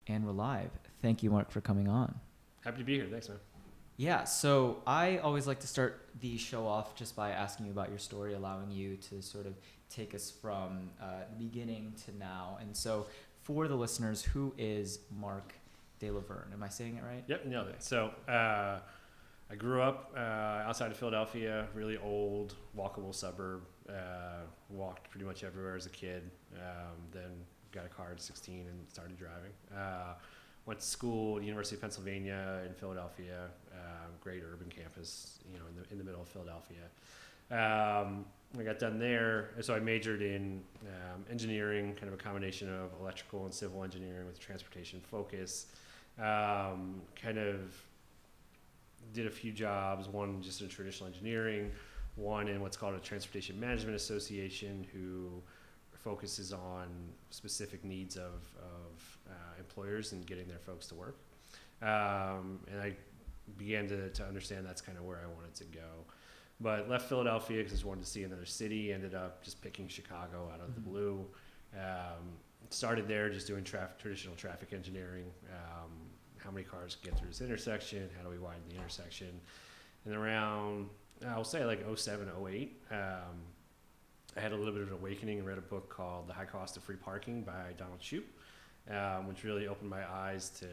And we're live. Thank you, Mark, for coming on. Happy to be here. Thanks, man. Yeah, so I always like to start the show off just by asking you about your story, allowing you to sort of take us from the beginning to now. And so for the listeners, who is Mark de la Vergne? Am I saying it right? Yep, nailed it. So I grew up outside of Philadelphia, really old, walkable suburb. Walked pretty much everywhere as a kid. Then got a car at 16 and started driving. Went to school at the University of Pennsylvania in Philadelphia, great urban campus, in the middle of Philadelphia. I got done there, so I majored in engineering, kind of a combination of electrical and civil engineering with a transportation focus. Kind of did a few jobs, one just in traditional engineering, one in what's called a transportation management association, who focuses on specific needs of employers and getting their folks to work. And I began to understand that's kind of where I wanted to go. But left Philadelphia because I just wanted to see another city, ended up just picking Chicago out of the blue. Started there just doing traditional traffic engineering. How many cars get through this intersection? How do we widen the intersection? And around, I'll say like 07, 08, I had a little bit of an awakening and read a book called The High Cost of Free Parking by Donald Shoup, which really opened my eyes to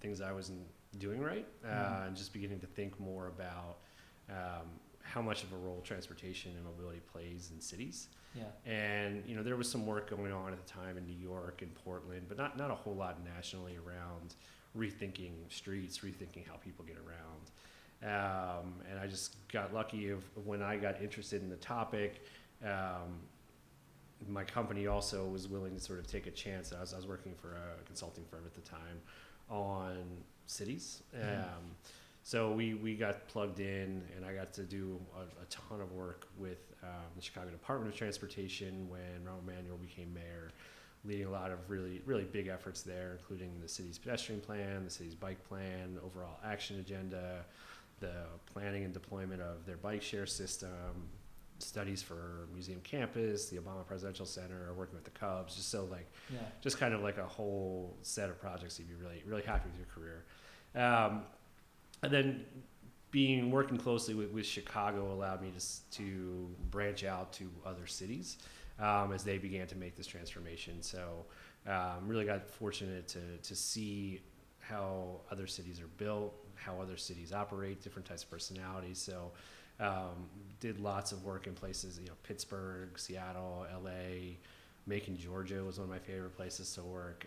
things I wasn't doing right, and just beginning to think more about how much of a role transportation and mobility plays in cities. Yeah. And there was some work going on at the time in New York and Portland, but not a whole lot nationally around rethinking streets, rethinking how people get around. And I just got lucky when I got interested in the topic. My company also was willing to sort of take a chance. I was working for a consulting firm at the time on cities. So we got plugged in, and I got to do a ton of work with the Chicago Department of Transportation when Rahm Emanuel became mayor, leading a lot of really, really big efforts there, including the city's pedestrian plan, the city's bike plan, overall action agenda, the planning and deployment of their bike share system, studies for Museum Campus, the Obama Presidential Center, working with the Cubs, just kind of like a whole set of projects you'd be really, really happy with your career. And then working closely with Chicago allowed me to branch out to other cities as they began to make this transformation. So really got fortunate to see how other cities are built, how other cities operate, different types of personalities. So did lots of work in places, Pittsburgh, Seattle, LA, Macon, Georgia was one of my favorite places to work.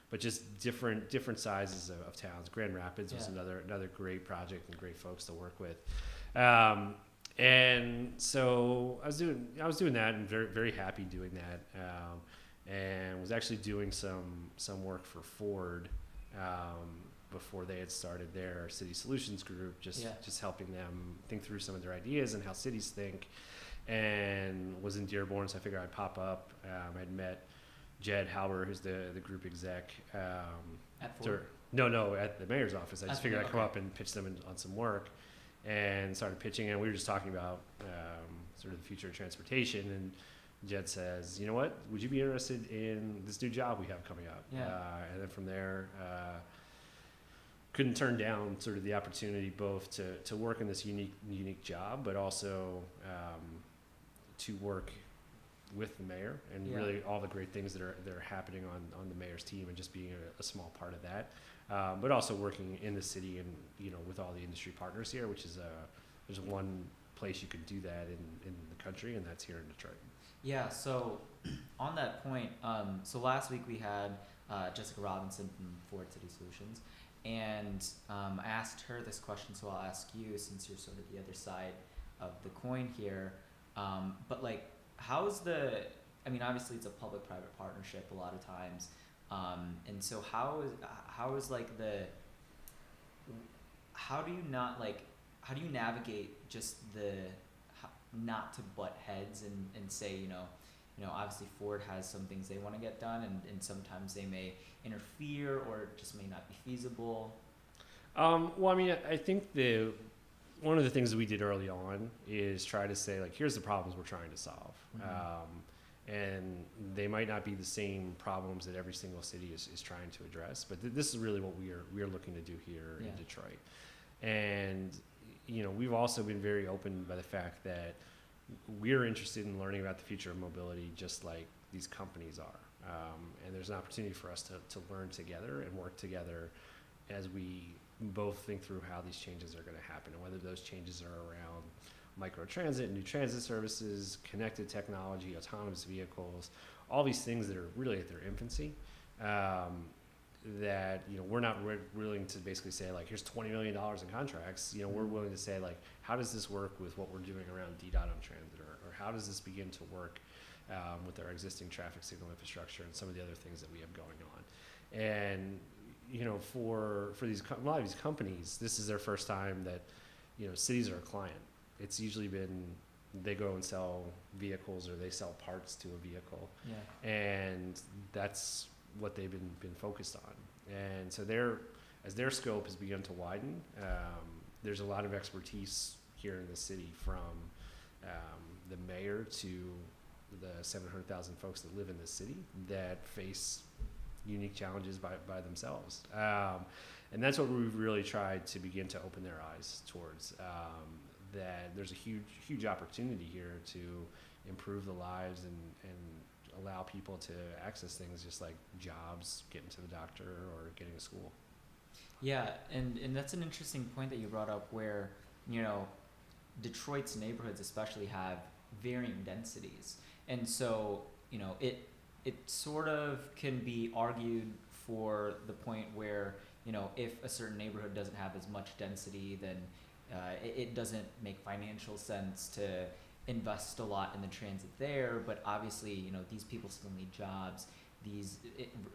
But just different sizes of towns. Grand Rapids was another great project and great folks to work with. And so I was doing that and very, very happy doing that. And was actually doing some work for Ford before they had started their City Solutions group, just helping them think through some of their ideas and how cities think. And was in Dearborn, so I figured I'd pop up. I'd met Jed Halber, who's the group exec. At Ford? No, at the mayor's office. I just figured I'd come up and pitch them on some work, and started pitching. And we were just talking about sort of the future of transportation. And Jed says, "You know what? Would you be interested in this new job we have coming up?" And then from there, couldn't turn down sort of the opportunity both to work in this unique job, but also to work with the mayor and really all the great things that are happening on the mayor's team, and just being a small part of that, but also working in the city and with all the industry partners here, which is there's one place you can do that in the country, and that's here in Detroit. Yeah, so on that point, so last week we had Jessica Robinson from Ford City Solutions, and I asked her this question, so I'll ask you, since you're sort of the other side of the coin here, but like, obviously it's a public-private partnership a lot of times, and so how do you navigate just not to butt heads and say, obviously Ford has some things they want to get done, and sometimes they may interfere or it just may not be feasible? I think one of the things that we did early on is try to say, like, here's the problems we're trying to solve. and they might not be the same problems that every single city is trying to address. But this is really what we are looking to do here in Detroit. And we've also been very open by the fact that we're interested in learning about the future of mobility, just like these companies are. And there's an opportunity for us to learn together and work together as we both think through how these changes are going to happen, and whether those changes are around microtransit, new transit services, connected technology, autonomous vehicles, all these things that are really at their infancy. That we're not willing to basically say like, here's $20 million in contracts. We're willing to say like, how does this work with what we're doing around DDOT on transit, or how does this begin to work with our existing traffic signal infrastructure and some of the other things that we have going on. And for a lot of these companies, this is their first time that cities are a client. It's usually been they go and sell vehicles, or they sell parts to a vehicle, and that's what they've been focused on. And so as their scope has begun to widen, there's a lot of expertise here in the city, from the mayor to the 700,000 folks that live in the city that face unique challenges by themselves. And that's what we've really tried to begin to open their eyes towards, that there's a huge opportunity here to improve the lives and allow people to access things just like jobs, getting to the doctor, or getting to school. Yeah, and that's an interesting point that you brought up, where Detroit's neighborhoods especially have varying densities, and so it sort of can be argued for the point where if a certain neighborhood doesn't have as much density, then it doesn't make financial sense to invest a lot in the transit there. But obviously these people still need jobs. These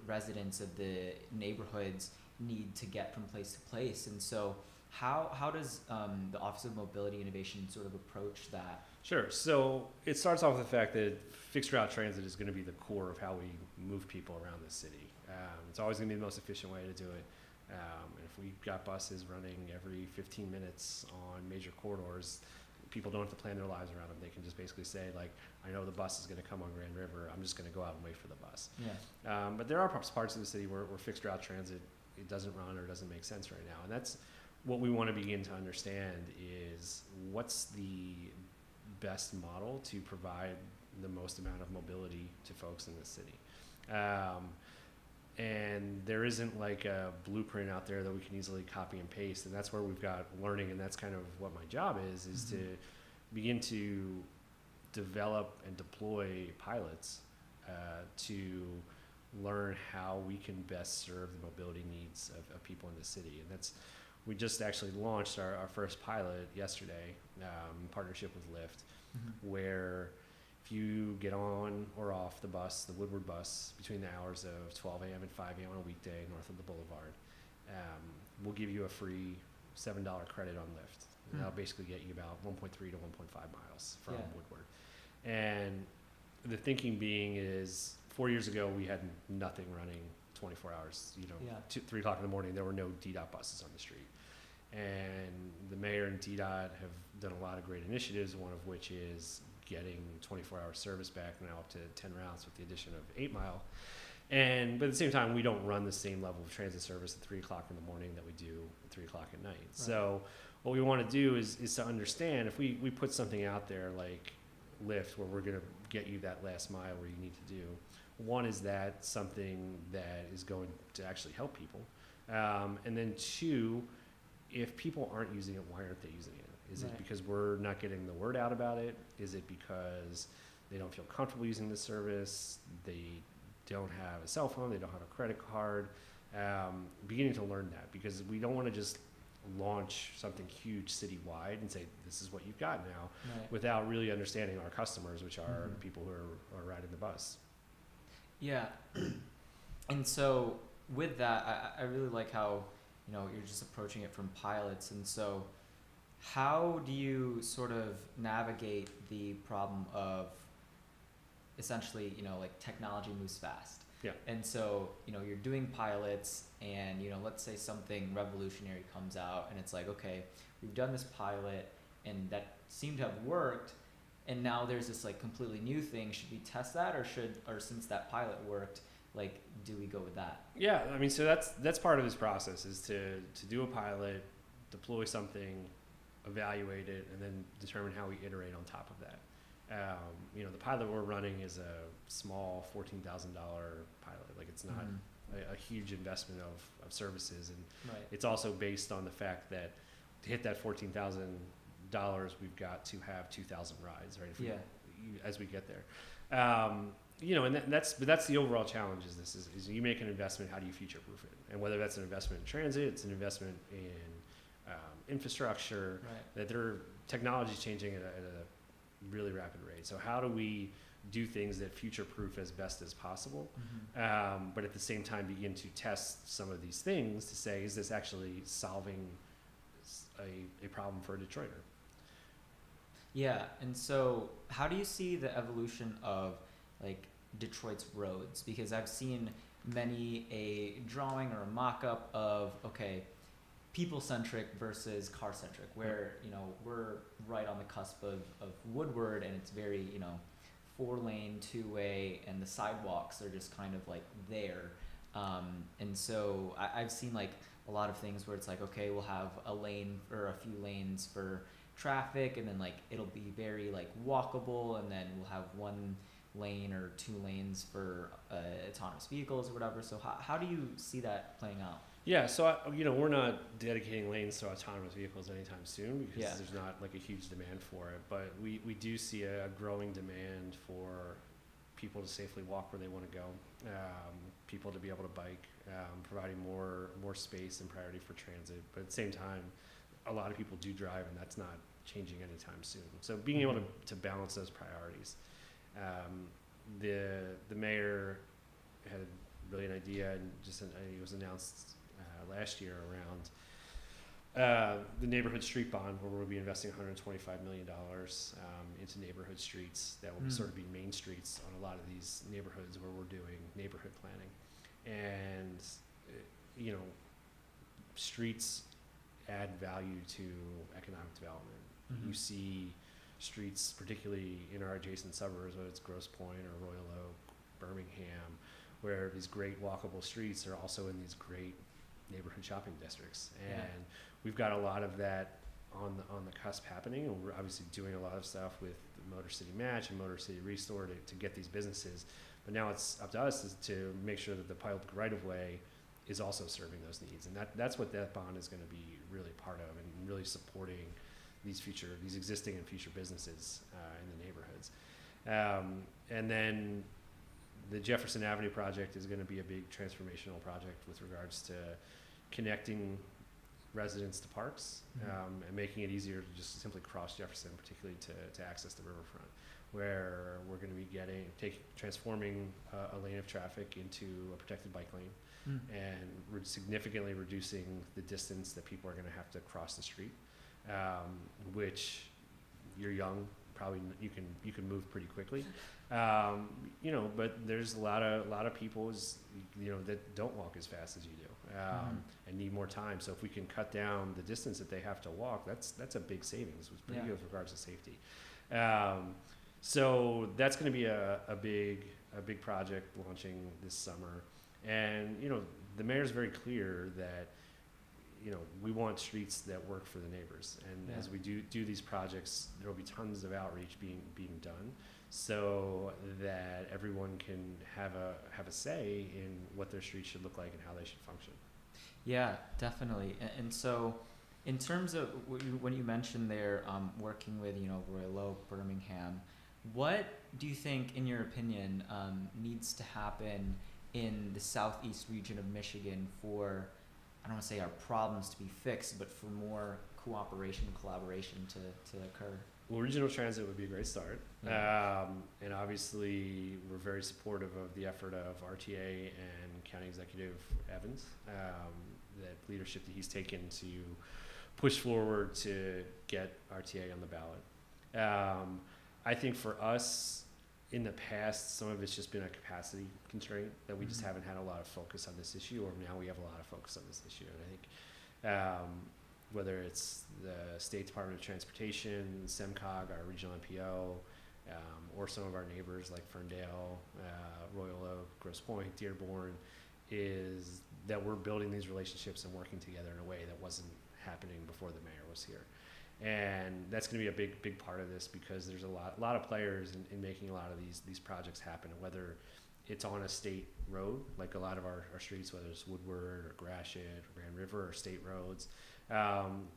residents of the neighborhoods need to get from place to place, and so how does the Office of Mobility Innovation sort of approach that? Sure. So it starts off with the fact that fixed route transit is going to be the core of how we move people around the city. It's always going to be the most efficient way to do it. And if we've got buses running every 15 minutes on major corridors, people don't have to plan their lives around them. They can just basically say, like, I know the bus is going to come on Grand River. I'm just going to go out and wait for the bus. But there are parts of the city where fixed route transit, it doesn't run or doesn't make sense right now. And that's what we want to begin to understand, is what's the best model to provide the most amount of mobility to folks in the city. And there isn't like a blueprint out there that we can easily copy and paste, and that's where we've got learning, and that's kind of what my job is to begin to develop and deploy pilots to learn how we can best serve the mobility needs of people in the city. And we just actually launched our first pilot yesterday, in partnership with Lyft, where if you get on or off the bus, the Woodward bus, between the hours of 12 a.m. and 5 a.m. on a weekday north of the boulevard, we'll give you a free $7 credit on Lyft. And that'll basically get you about 1.3 to 1.5 miles from Woodward. And the thinking being is, 4 years ago, we had nothing running 24 hours. 3 o'clock in the morning, there were no DDOT buses on the street. And the mayor and DDOT have done a lot of great initiatives, one of which is getting 24-hour service back now up to 10 routes with the addition of 8 Mile. But at the same time, we don't run the same level of transit service at 3 o'clock in the morning that we do at 3 o'clock at night. Right. So what we want to do is to understand, if we put something out there like Lyft, where we're going to get you that last mile where you need to do, one, is that something that is going to actually help people? And then two, if people aren't using it, why aren't they using it? Is it because we're not getting the word out about it? Is it because they don't feel comfortable using the service? They don't have a cell phone, they don't have a credit card? Beginning to learn that, because we don't want to just launch something huge citywide and say, this is what you've got now, without really understanding our customers, which are the people who are riding the bus. Yeah. And so with that, I really like how, you're just approaching it from pilots. And so how do you sort of navigate the problem of essentially, like technology moves fast? Yeah. And so, you're doing pilots and, let's say something revolutionary comes out and it's like, okay, we've done this pilot and that seemed to have worked. and now there's this like completely new thing. Should we test that, or since that pilot worked, like, do we go with that? Yeah, I mean, so that's part of this process is to do a pilot, deploy something, evaluate it, and then determine how we iterate on top of that. The pilot we're running is a small $14,000 pilot. Like, it's not a huge investment of services, and Right. it's also based on the fact that to hit that $14,000, we've got to have 2,000 rides, right? As we get there. And that's the overall challenge is you make an investment, how do you future proof it? And whether that's an investment in transit, it's an investment in infrastructure, Right. that their technology is changing at a really rapid rate. So how do we do things that future proof as best as possible, but at the same time begin to test some of these things to say, is this actually solving a problem for a Detroiter? Yeah, and so how do you see the evolution of like Detroit's roads? Because I've seen many a drawing or a mock-up of, okay, people-centric versus car-centric, where, we're right on the cusp of Woodward, and it's very, 4-lane, 2-way, and the sidewalks are just kind of like there. And so I've seen like a lot of things where it's like, okay, we'll have a lane or a few lanes for traffic, and then like it'll be very like walkable, and then we'll have 1 lane or 2 lanes for autonomous vehicles or whatever. So how do you see that playing out? Yeah, so we're not dedicating lanes to autonomous vehicles anytime soon because there's not like a huge demand for it. But we do see a growing demand for people to safely walk where they want to go, people to be able to bike, providing more space and priority for transit. But at the same time, a lot of people do drive, and that's not changing anytime soon. So being able to balance those priorities. The mayor had really an idea, and it was announced last year around the neighborhood street bond, where we'll be investing $125 million into neighborhood streets that will sort of be main streets on a lot of these neighborhoods where we're doing neighborhood planning. And streets add value to economic development. You see streets, particularly in our adjacent suburbs, whether it's Grosse Pointe or Royal Oak, Birmingham, where these great walkable streets are also in these great neighborhood shopping districts. And we've got a lot of that on the cusp happening, and we're obviously doing a lot of stuff with the Motor City Match and Motor City Restore to get these businesses. But now it's up to us to make sure that the public right-of-way is also serving those needs. And that's what that bond is going to be really part of, and really supporting these existing and future businesses in the neighborhoods. And then the Jefferson Avenue project is going to be a big transformational project with regards to connecting residents to parks, and making it easier to just simply cross Jefferson, particularly to access the riverfront, where we're going to be transforming a lane of traffic into a protected bike lane, and we're significantly reducing the distance that people are going to have to cross the street, which you're young, probably you can move pretty quickly. But there's a lot of people that don't walk as fast as you do, and need more time. So if we can cut down the distance that they have to walk, that's a big savings, which is pretty good with regards to safety. So that's going to be a big project launching this summer. And the mayor's very clear that we want streets that work for the neighbors. And as we do these projects, there will be tons of outreach being done, so that everyone can have a say in what their streets should look like and how they should function. Yeah, definitely. And so, in terms of when you mentioned there, working with Royal Oak, Birmingham, what do you think, in your opinion, needs to happen in the southeast region of Michigan for, I don't want to say our problems to be fixed, but for more cooperation and collaboration to occur? Well, regional transit would be a great start. And obviously, we're very supportive of the effort of RTA and County Executive Evans, that leadership that he's taken to push forward to get RTA on the ballot. I think for us, in the past, some of it's just been a capacity constraint that we just haven't had a lot of focus on this issue, or now we have a lot of focus on this issue. And I think whether it's the State Department of Transportation, SEMCOG, our regional NPO, or some of our neighbors like Ferndale, Royal Oak, Grosse Pointe, Dearborn, is that we're building these relationships and working together in a way that wasn't happening before the mayor was here. And that's going to be a big part of this, because there's a lot of players in making a lot of these projects happen, whether it's on a state road, like a lot of our streets, whether it's Woodward or Gratiot or Grand River or state roads,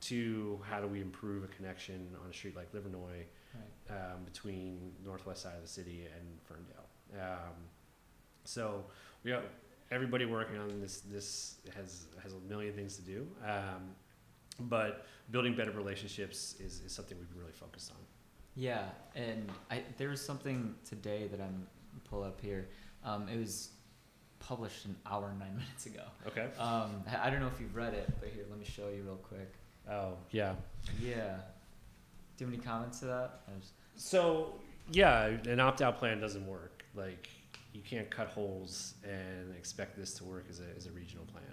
to how do we improve a connection on a street like Livernois, between northwest side of the city and Ferndale. So we have everybody working on this. This has a million things to do, but building better relationships is something we've really focused on. Yeah, and there was something today that I'm pull up here. It was published an hour and 9 minutes ago. Okay. I don't know if you've read it, but here, let me show you real quick. Oh, yeah. Yeah. Do you have any comments to that? So, yeah, an opt-out plan doesn't work. Like, you can't cut holes and expect this to work as a regional plan.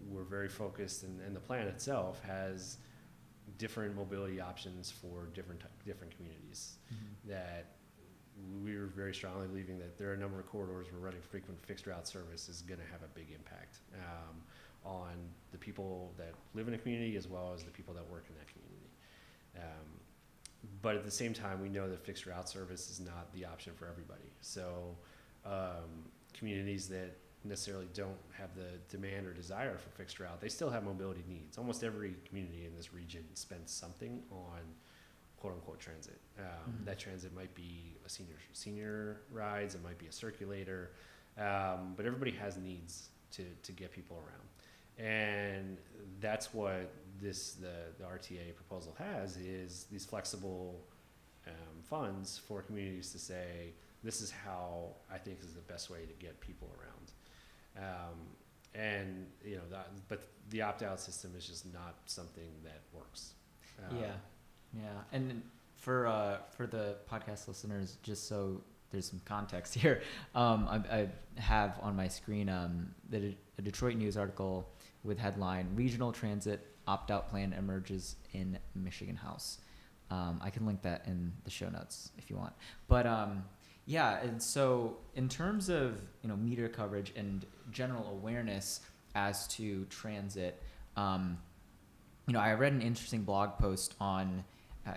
We're very focused, and the plan itself has different mobility options for different communities. Mm-hmm. That we were very strongly believing that there are a number of corridors where running frequent fixed route service is going to have a big impact on the people that live in a community as well as the people that work in that community. But at the same time, we know that fixed route service is not the option for everybody. So communities that necessarily don't have the demand or desire for fixed route, they still have mobility needs. Almost every community in this region spends something on quote unquote transit. That transit might be a senior rides, it might be a circulator, but everybody has needs to get people around. And that's what the RTA proposal has, is these flexible funds for communities to say, this is how I think is the best way to get people around. And but the opt-out system is just not something that works. Yeah, and for the podcast listeners, just so there's some context here, I have on my screen a Detroit News article with headline "Regional Transit Opt-out Plan Emerges in Michigan House." I can link that in the show notes if you want. But yeah, and so in terms of media coverage and general awareness as to transit, I read an interesting blog post on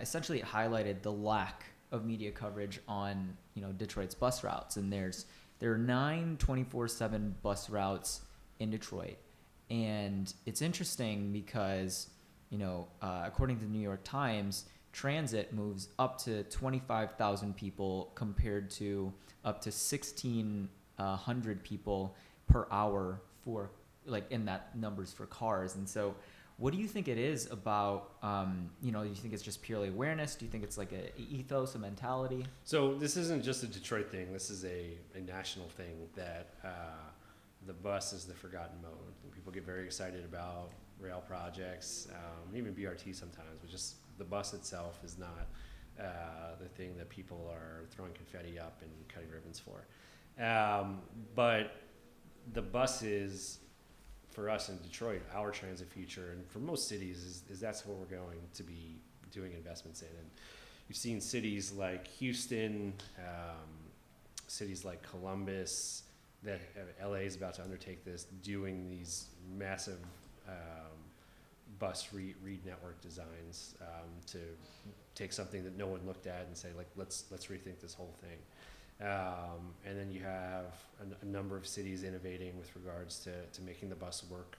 essentially it highlighted the lack of media coverage on Detroit's bus routes, and there are 9 24/7 bus routes in Detroit, and it's interesting because according to the New York Times, transit moves up to 25,000 people compared to up to 1,600 people per hour for in that numbers for cars. And so what do you think it is about, do you think it's just purely awareness? Do you think it's like a ethos, a mentality? So this isn't just a Detroit thing. This is a national thing that the bus is the forgotten mode. And people get very excited about rail projects, even BRT sometimes, but just the bus itself is not the thing that people are throwing confetti up and cutting ribbons for. But the bus is, for us in Detroit, our transit future, and for most cities, is that's what we're going to be doing investments in. And you've seen cities like Houston, cities like Columbus, that LA is about to undertake this, doing these massive bus read network designs to take something that no one looked at and say, let's rethink this whole thing. And then you have a number of cities innovating with regards to making the bus work,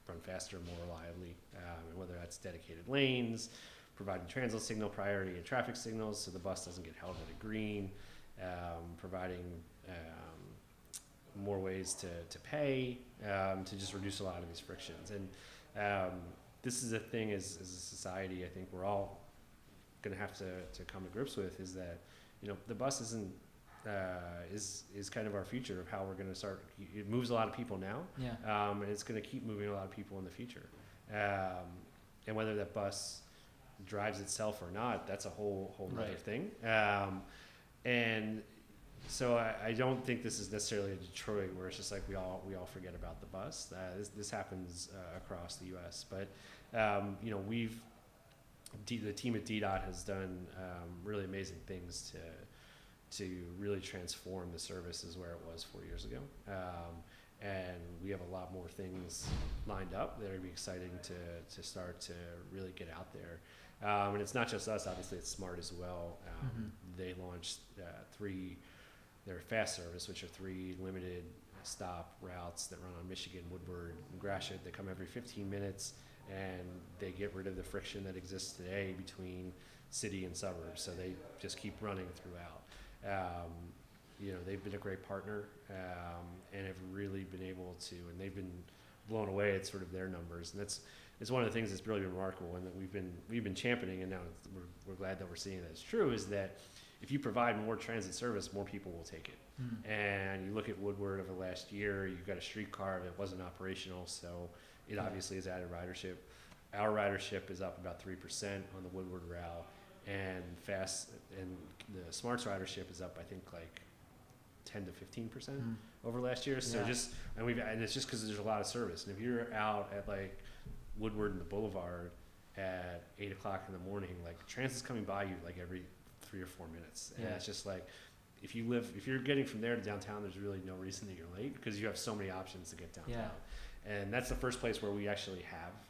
run faster, more reliably, and whether that's dedicated lanes, providing transit signal priority and traffic signals so the bus doesn't get held at a green, providing more ways to pay, to just reduce a lot of these frictions. And this is a thing as a society I think we're all going to have to come to grips with, is that the bus isn't is kind of our future of how we're going to start. It moves a lot of people now, and it's going to keep moving a lot of people in the future. And whether that bus drives itself or not, that's a whole other thing. And so I don't think this is necessarily a Detroit where it's just like we all forget about the bus. This happens across the U.S. But we've the team at DDOT has done really amazing things to really transform the services where it was 4 years ago. And we have a lot more things lined up that are going to be exciting to start to really get out there. And it's not just us, obviously it's Smart as well. They launched their fast service, which are 3 limited stop routes that run on Michigan, Woodward, and Gratiot. They come every 15 minutes, and they get rid of the friction that exists today between city and suburbs. So they just keep running throughout. They've been a great partner, and have really been able to, and they've been blown away at sort of their numbers. And it's one of the things that's really been remarkable, and that we've been championing, and now we're glad that we're seeing that it's true, is that if you provide more transit service, more people will take it. And you look at Woodward over the last year, you've got a streetcar that wasn't operational, so it obviously has added ridership. Our ridership is up about 3% on the Woodward route, and the Smart's ridership is up, I think, like 10 to 15% over last year. So and it's just because there's a lot of service. And if you're out at like Woodward and the Boulevard at 8 o'clock in the morning, like transit's coming by you like every 3 or 4 minutes, and it's just like, if you're getting from there to downtown, there's really no reason that you're late, because you have so many options to get downtown. And that's the first place where we actually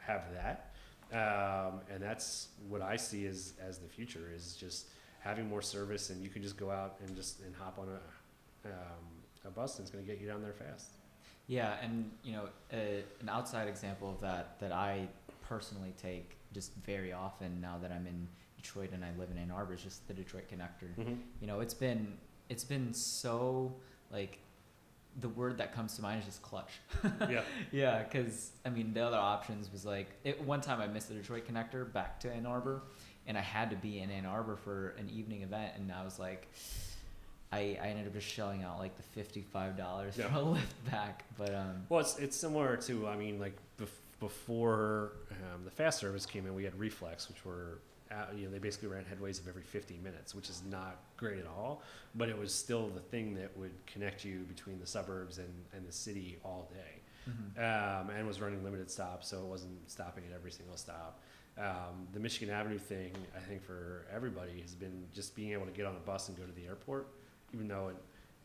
have that. And that's what I see as the future, is just having more service, and you can just go out and hop on a bus, and it's going to get you down there fast. Yeah, and an outside example of that I personally take just very often now that I'm in Detroit and I live in Ann Arbor is just the Detroit Connector. It's been so, like, the word that comes to mind is just clutch. Yeah, because the other options was like, one time I missed the Detroit Connector back to Ann Arbor, and I had to be in Ann Arbor for an evening event, and I was like, I ended up just shelling out like the $55 for a lift back. But well, it's similar to, before the fast service came in, we had Reflex, which were they basically ran headways of every 50 minutes, which is not great at all, but it was still the thing that would connect you between the suburbs and the city all day. And was running limited stops, so it wasn't stopping at every single stop. The Michigan Avenue thing, I think, for everybody has been just being able to get on a bus and go to the airport, even though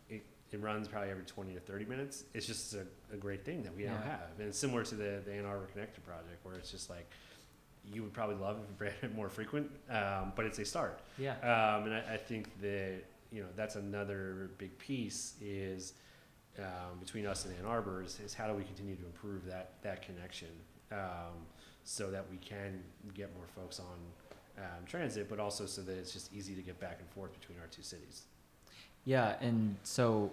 it runs probably every 20 to 30 minutes. It's just a great thing that we now have. And it's similar to the Ann Arbor Connector project, where it's just like, you would probably love if it ran it more frequent, but it's a start. And I think that that's another big piece is between us and Ann Arbor is how do we continue to improve that connection, so that we can get more folks on transit, but also so that it's just easy to get back and forth between our two cities. Yeah, and so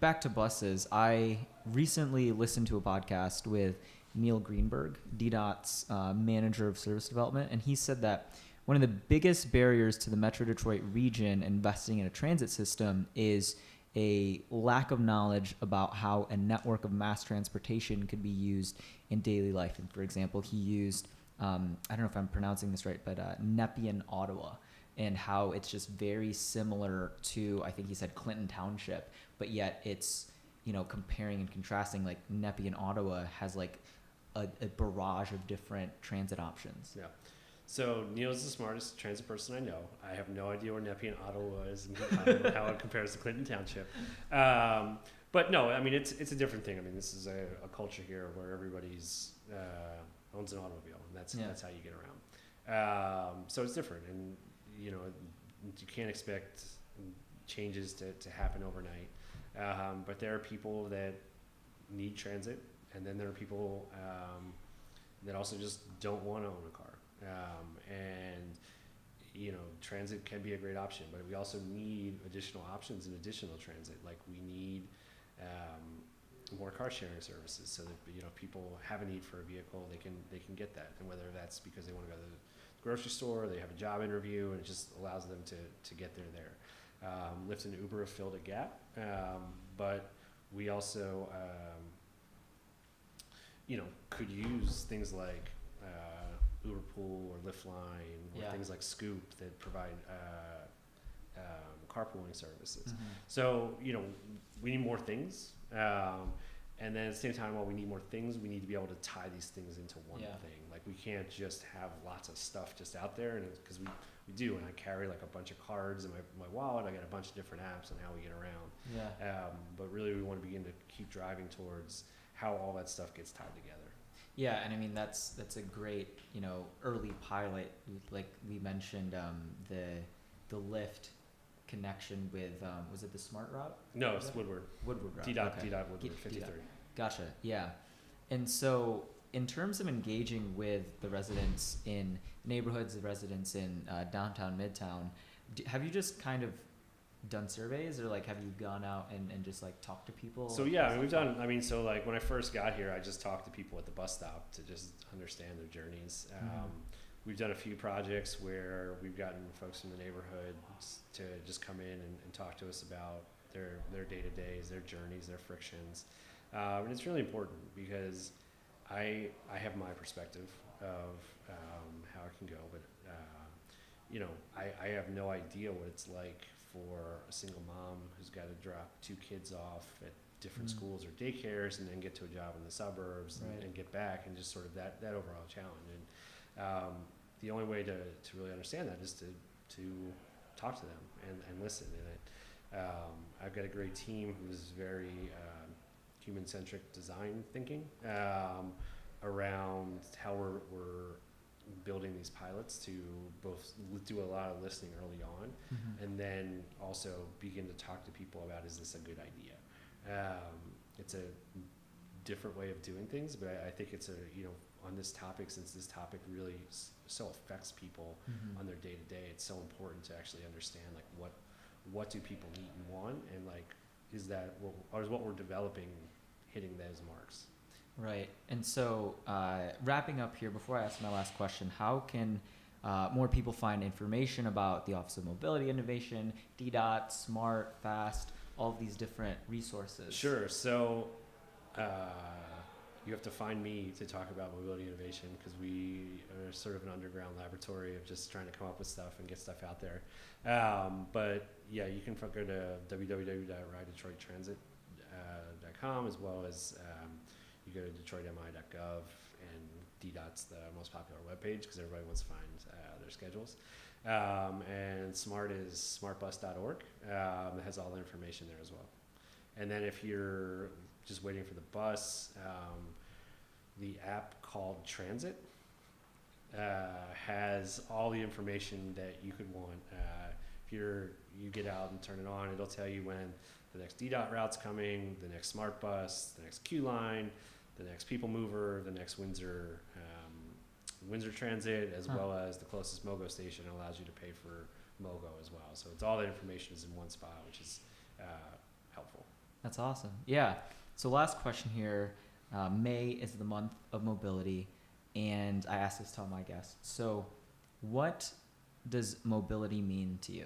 back to buses, I recently listened to a podcast with Neil Greenberg, DDOT's manager of service development, and he said that one of the biggest barriers to the Metro Detroit region investing in a transit system is a lack of knowledge about how a network of mass transportation could be used in daily life. And for example, he used, I don't know if I'm pronouncing this right, but Nepean, Ottawa, and how it's just very similar to, I think he said Clinton Township, but yet it's, comparing and contrasting, like Nepean, Ottawa has like a barrage of different transit options. Yeah. So Neil's the smartest transit person I know. I have no idea where Nepean, Ottawa is and how it compares to Clinton Township. But no, it's a different thing. This is a culture here where everybody's owns an automobile, and that's how you get around. So it's different, and you can't expect changes to happen overnight. But there are people that need transit, and then there are people that also just don't want to own a car. Transit can be a great option, but we also need additional options and additional transit. Like we need more car sharing services, so that people have a need for a vehicle, they can get that, and whether that's because they want to go to the grocery store, they have a job interview, and it just allows them to get there. Lyft and Uber have filled a gap, but we also could use things like Uber Pool or Lyft Line or things like Scoop that provide carpooling services. So we need more things, And then at the same time, while we need more things, we need to be able to tie these things into one Yeah. thing. Like we can't just have lots of stuff just out there, and because we do, and I carry like a bunch of cards in my wallet. I got a bunch of different apps on how we get around. Yeah. But really, we want to begin to keep driving towards how all that stuff gets tied together. Yeah, and I mean that's a great, early pilot. Like we mentioned, the Lyft connection with was it the Smart Route? No, it's Woodward. Woodward Route. D dot Okay. Woodward D- 53. Gotcha. Yeah. And so, in terms of engaging with the residents in neighborhoods, the residents in downtown, midtown, have you just kind of done surveys, or like have you gone out and just like talked to people? So yeah, I mean, we've done. I mean, so like when I first got here, I just talked to people at the bus stop to just understand their journeys. We've done a few projects where we've gotten folks from the neighborhood to just come in and talk to us about their day-to-days, their journeys, their frictions. And it's really important because I have my perspective of how it can go, but I have no idea what it's like for a single mom who's got to drop 2 kids off at different schools or daycares and then get to a job in the suburbs and get back, and just sort of that overall challenge. And the only way to really understand that is to talk to them and listen. And I've got a great team who's very human-centric design thinking around how we're building these pilots to both do a lot of listening early on and then also begin to talk to people about, is this a good idea? It's a different way of doing things, but I think it's on this topic, since this topic really so affects people on their day to day, it's so important to actually understand like what do people need and want, and like is what we're developing hitting those marks. Right. And so, wrapping up here, before I ask my last question, how can more people find information about the Office of Mobility Innovation, DDOT, SMART, FAST, all of these different resources? Sure. So you have to find me to talk about mobility innovation, because we are sort of an underground laboratory of just trying to come up with stuff and get stuff out there. But yeah, you can go to www.ridedetroittransit.com, as well as you go to detroitmi.gov, and DDOT's the most popular webpage because everybody wants to find their schedules. And SMART is smartbus.org. It has all the information there as well. And then if you're just waiting for the bus, the app called Transit has all the information that you could want. If you get out and turn it on, it'll tell you when the next DDOT route's coming, the next Smart Bus, the next Q Line, the next People Mover, the next Windsor Transit, as well as the closest MOGO station. Allows you to pay for MOGO as well. So it's all that information is in one spot, which is helpful. That's awesome. Yeah. So last question here. May is the month of mobility, and I ask this to all my guests. So what does mobility mean to you?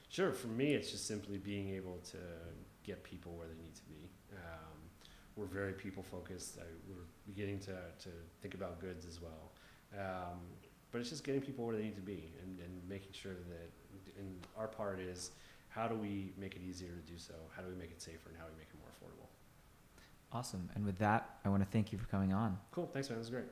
Sure. For me, it's just simply being able to get people where they need to be. We're very people focused. We're beginning to think about goods as well. But it's just getting people where they need to be, and making sure that, and our part is, how do we make it easier to do so? How do we make it safer, and how do we make it more affordable? Awesome. And with that, I want to thank you for coming on. Cool. Thanks, man. That was great.